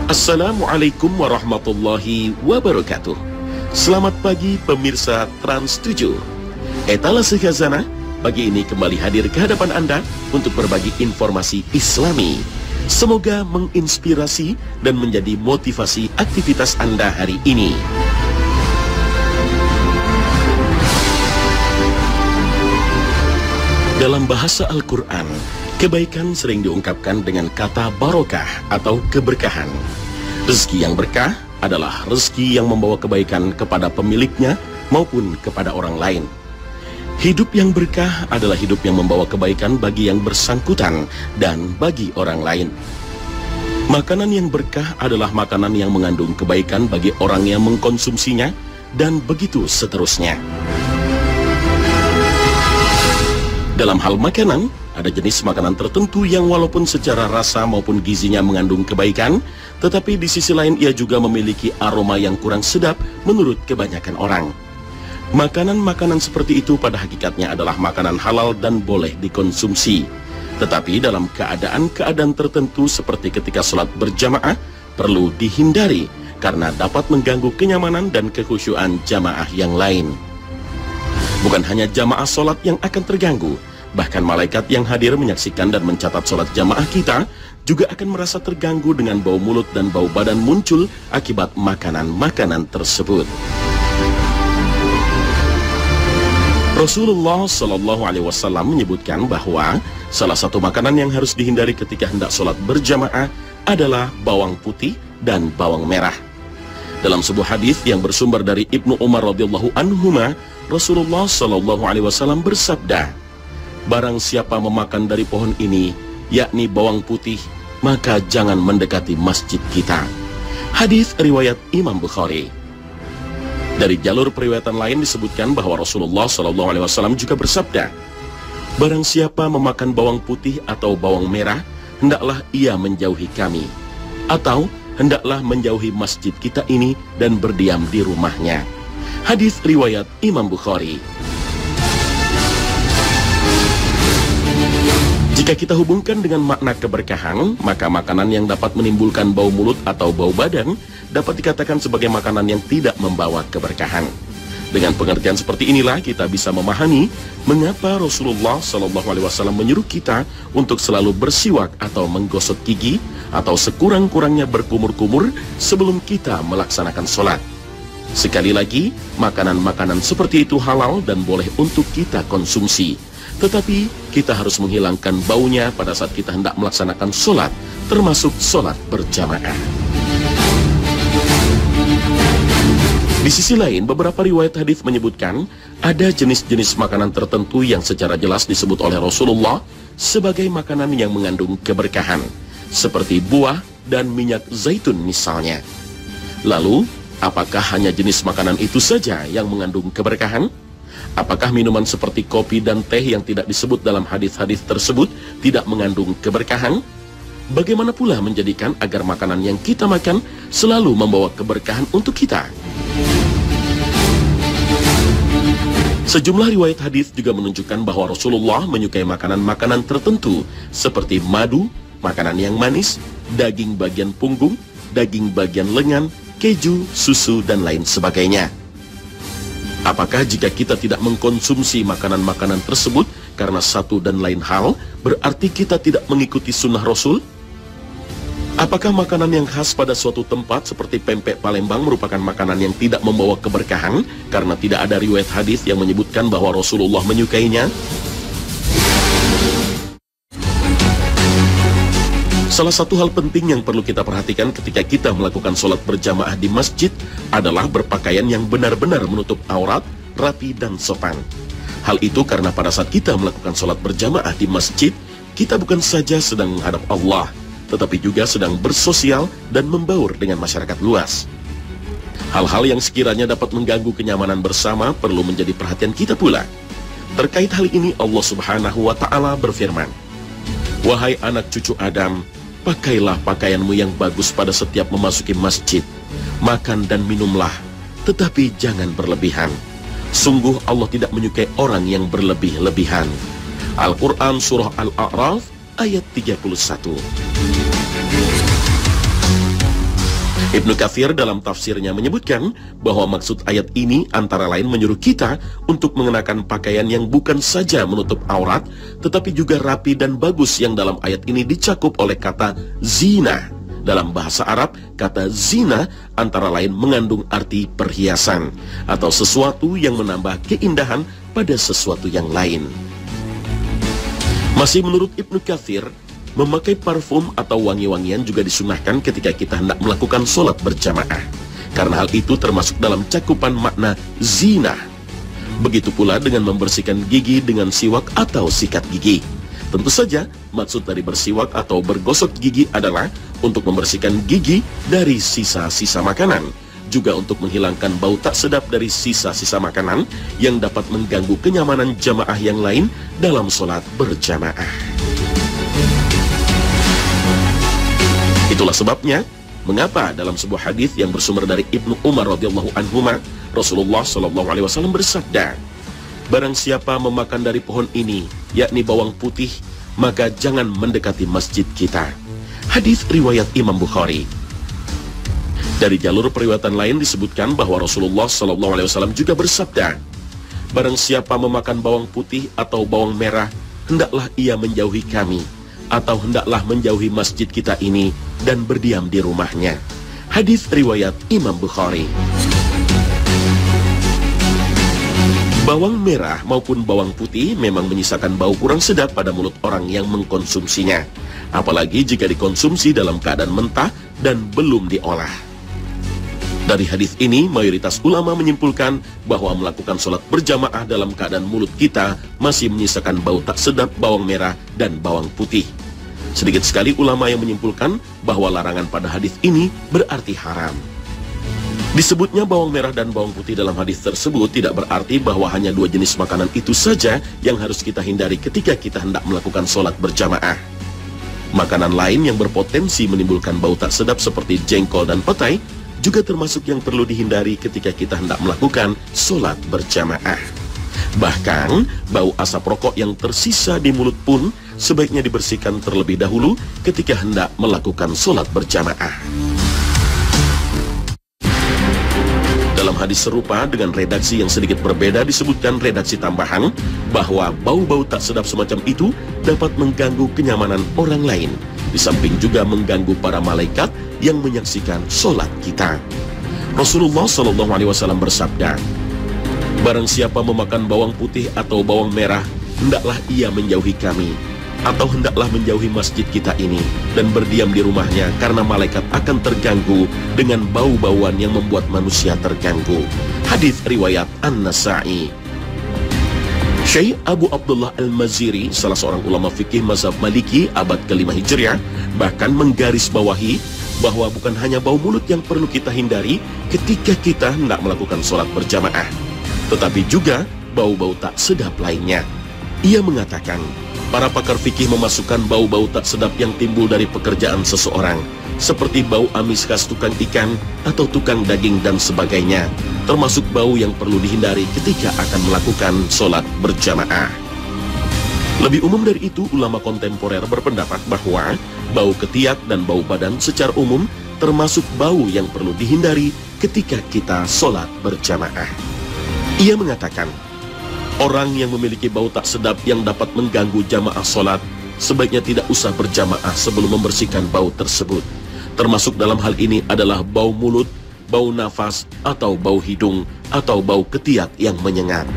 Assalamualaikum warahmatullahi wabarakatuh. Selamat pagi pemirsa Trans 7. Etalase Khazanah pagi ini kembali hadir ke hadapan Anda untuk berbagi informasi Islami. Semoga menginspirasi dan menjadi motivasi aktivitas Anda hari ini. Dalam bahasa Al-Quran, kebaikan sering diungkapkan dengan kata barokah atau keberkahan. Rezeki yang berkah adalah rezeki yang membawa kebaikan kepada pemiliknya maupun kepada orang lain. Hidup yang berkah adalah hidup yang membawa kebaikan bagi yang bersangkutan dan bagi orang lain. Makanan yang berkah adalah makanan yang mengandung kebaikan bagi orang yang mengkonsumsinya, dan begitu seterusnya. Dalam hal makanan, ada jenis makanan tertentu yang walaupun secara rasa maupun gizinya mengandung kebaikan, tetapi di sisi lain ia juga memiliki aroma yang kurang sedap menurut kebanyakan orang. Makanan-makanan seperti itu pada hakikatnya adalah makanan halal dan boleh dikonsumsi. Tetapi dalam keadaan-keadaan tertentu seperti ketika sholat berjamaah, perlu dihindari karena dapat mengganggu kenyamanan dan kekhusyuan jamaah yang lain. Bukan hanya jamaah sholat yang akan terganggu, bahkan malaikat yang hadir menyaksikan dan mencatat sholat jamaah kita juga akan merasa terganggu dengan bau mulut dan bau badan muncul akibat makanan-makanan tersebut. Rasulullah SAW menyebutkan bahwa salah satu makanan yang harus dihindari ketika hendak sholat berjamaah adalah bawang putih dan bawang merah. Dalam sebuah hadis yang bersumber dari Ibnu Umar radhiyallahu anhuma, Rasulullah SAW bersabda, "Barang siapa memakan dari pohon ini, yakni bawang putih, maka jangan mendekati masjid kita." Hadis riwayat Imam Bukhari. Dari jalur periwayatan lain disebutkan bahwa Rasulullah SAW juga bersabda, "Barang siapa memakan bawang putih atau bawang merah, hendaklah ia menjauhi kami, atau hendaklah menjauhi masjid kita ini dan berdiam di rumahnya." Hadis riwayat Imam Bukhari. Jika kita hubungkan dengan makna keberkahan, maka makanan yang dapat menimbulkan bau mulut atau bau badan dapat dikatakan sebagai makanan yang tidak membawa keberkahan. Dengan pengertian seperti inilah kita bisa memahami mengapa Rasulullah SAW menyuruh kita untuk selalu bersiwak atau menggosok gigi atau sekurang-kurangnya berkumur-kumur sebelum kita melaksanakan sholat. Sekali lagi, makanan-makanan seperti itu halal dan boleh untuk kita konsumsi. Tetapi kita harus menghilangkan baunya pada saat kita hendak melaksanakan sholat, termasuk sholat berjamaah. Di sisi lain, beberapa riwayat hadis menyebutkan ada jenis-jenis makanan tertentu yang secara jelas disebut oleh Rasulullah sebagai makanan yang mengandung keberkahan, seperti buah dan minyak zaitun misalnya. Lalu, apakah hanya jenis makanan itu saja yang mengandung keberkahan? Apakah minuman seperti kopi dan teh yang tidak disebut dalam hadis-hadis tersebut tidak mengandung keberkahan? Bagaimana pula menjadikan agar makanan yang kita makan selalu membawa keberkahan untuk kita? Sejumlah riwayat hadis juga menunjukkan bahwa Rasulullah menyukai makanan-makanan tertentu seperti madu, makanan yang manis, daging bagian punggung, daging bagian lengan, keju, susu, dan lain sebagainya. Apakah jika kita tidak mengkonsumsi makanan-makanan tersebut karena satu dan lain hal, berarti kita tidak mengikuti sunnah Rasul? Apakah makanan yang khas pada suatu tempat seperti pempek Palembang merupakan makanan yang tidak membawa keberkahan karena tidak ada riwayat hadis yang menyebutkan bahwa Rasulullah menyukainya? Salah satu hal penting yang perlu kita perhatikan ketika kita melakukan sholat berjamaah di masjid adalah berpakaian yang benar-benar menutup aurat, rapi, dan sopan. Hal itu karena pada saat kita melakukan sholat berjamaah di masjid, kita bukan saja sedang menghadap Allah, tetapi juga sedang bersosial dan membaur dengan masyarakat luas. Hal-hal yang sekiranya dapat mengganggu kenyamanan bersama perlu menjadi perhatian kita pula. Terkait hal ini Allah Subhanahu wa Ta'ala berfirman, "Wahai anak cucu Adam, pakailah pakaianmu yang bagus pada setiap memasuki masjid. Makan dan minumlah, tetapi jangan berlebihan. Sungguh Allah tidak menyukai orang yang berlebih-lebihan." Al-Quran Surah Al-A'raf ayat 31. Ibnu Katsir dalam tafsirnya menyebutkan bahwa maksud ayat ini antara lain menyuruh kita untuk mengenakan pakaian yang bukan saja menutup aurat, tetapi juga rapi dan bagus, yang dalam ayat ini dicakup oleh kata zina. Dalam bahasa Arab, kata zina antara lain mengandung arti perhiasan atau sesuatu yang menambah keindahan pada sesuatu yang lain. Masih menurut Ibnu Katsir, memakai parfum atau wangi-wangian juga disunahkan ketika kita hendak melakukan sholat berjamaah, karena hal itu termasuk dalam cakupan makna zina. Begitu pula dengan membersihkan gigi dengan siwak atau sikat gigi. Tentu saja maksud dari bersiwak atau bergosok gigi adalah untuk membersihkan gigi dari sisa-sisa makanan, juga untuk menghilangkan bau tak sedap dari sisa-sisa makanan yang dapat mengganggu kenyamanan jamaah yang lain dalam sholat berjamaah. Itulah sebabnya mengapa dalam sebuah hadis yang bersumber dari Ibnu Umar radhiyallahu anhuma, Rasulullah shallallahu alaihi wasallam bersabda, "Barang siapa memakan dari pohon ini, yakni bawang putih, maka jangan mendekati masjid kita." Hadis riwayat Imam Bukhari. Dari jalur periwayatan lain disebutkan bahwa Rasulullah shallallahu alaihi wasallam juga bersabda, "Barang siapa memakan bawang putih atau bawang merah, hendaklah ia menjauhi kami, atau hendaklah menjauhi masjid kita ini dan berdiam di rumahnya." Hadis riwayat Imam Bukhari. Bawang merah maupun bawang putih memang menyisakan bau kurang sedap pada mulut orang yang mengkonsumsinya, apalagi jika dikonsumsi dalam keadaan mentah dan belum diolah. Dari hadis ini, mayoritas ulama menyimpulkan bahwa melakukan sholat berjamaah dalam keadaan mulut kita masih menyisakan bau tak sedap bawang merah dan bawang putih. Sedikit sekali ulama yang menyimpulkan bahwa larangan pada hadis ini berarti haram. Disebutnya bawang merah dan bawang putih dalam hadis tersebut tidak berarti bahwa hanya dua jenis makanan itu saja yang harus kita hindari ketika kita hendak melakukan sholat berjamaah. Makanan lain yang berpotensi menimbulkan bau tak sedap seperti jengkol dan petai juga termasuk yang perlu dihindari ketika kita hendak melakukan sholat berjamaah. Bahkan, bau asap rokok yang tersisa di mulut pun sebaiknya dibersihkan terlebih dahulu ketika hendak melakukan sholat berjamaah. Dalam hadis serupa dengan redaksi yang sedikit berbeda disebutkan redaksi tambahan bahwa bau-bau tak sedap semacam itu dapat mengganggu kenyamanan orang lain, di samping juga mengganggu para malaikat yang menyaksikan sholat kita. Rasulullah SAW bersabda, "Barang siapa memakan bawang putih atau bawang merah, hendaklah ia menjauhi kami, atau hendaklah menjauhi masjid kita ini dan berdiam di rumahnya, karena malaikat akan terganggu dengan bau-bauan yang membuat manusia terganggu." Hadis riwayat An-Nasa'i. Syekh Abu Abdullah Al-Maziri, salah seorang ulama fikih mazhab Maliki abad ke-5 Hijriah, bahkan menggarisbawahi bahwa bukan hanya bau mulut yang perlu kita hindari ketika kita hendak melakukan sholat berjamaah, tetapi juga bau-bau tak sedap lainnya. Ia mengatakan, para pakar fikih memasukkan bau-bau tak sedap yang timbul dari pekerjaan seseorang, seperti bau amis khas tukang ikan atau tukang daging dan sebagainya, termasuk bau yang perlu dihindari ketika akan melakukan sholat berjamaah. Lebih umum dari itu, ulama kontemporer berpendapat bahwa bau ketiak dan bau badan secara umum termasuk bau yang perlu dihindari ketika kita sholat berjamaah. Ia mengatakan, orang yang memiliki bau tak sedap yang dapat mengganggu jamaah sholat sebaiknya tidak usah berjamaah sebelum membersihkan bau tersebut. Termasuk dalam hal ini adalah bau mulut, bau nafas, atau bau hidung, atau bau ketiak yang menyengat.